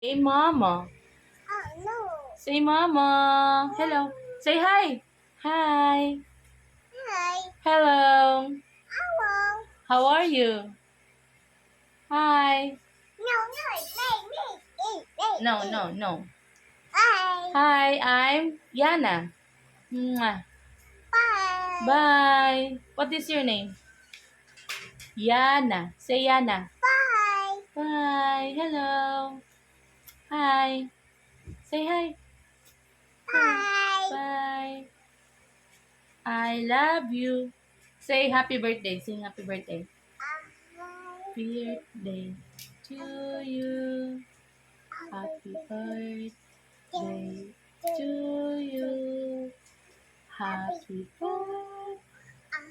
Hey, mama. Oh, no. Say mama. Hello. Say hi. Hi. Hi. Hello. Hello. How are you? Hi. No, no, No, no, no. Bye. Hi, I'm Yana. Mwah. Bye. Bye. What is your name? Yana. Say Yana. Bye. Bye. Hello. Hi. Say hi. Bye. Bye. I love you. Say happy birthday. Sing happy birthday. Bye. Birthday to you. Happy birthday to you. Happy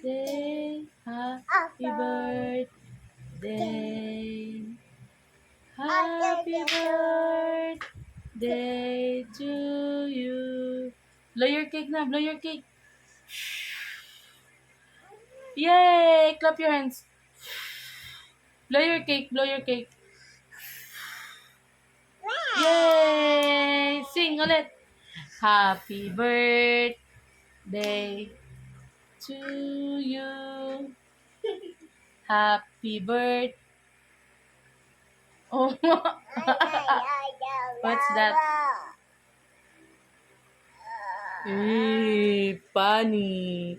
birthday. Happy birthday. Happy birthday to you. Blow your cake na. Blow your cake. Yay! Clap your hands. Blow your cake. Blow your cake. Yay! Sing ulit. Happy birthday to you. Happy birthday. Oh, what's that? Eh, funny.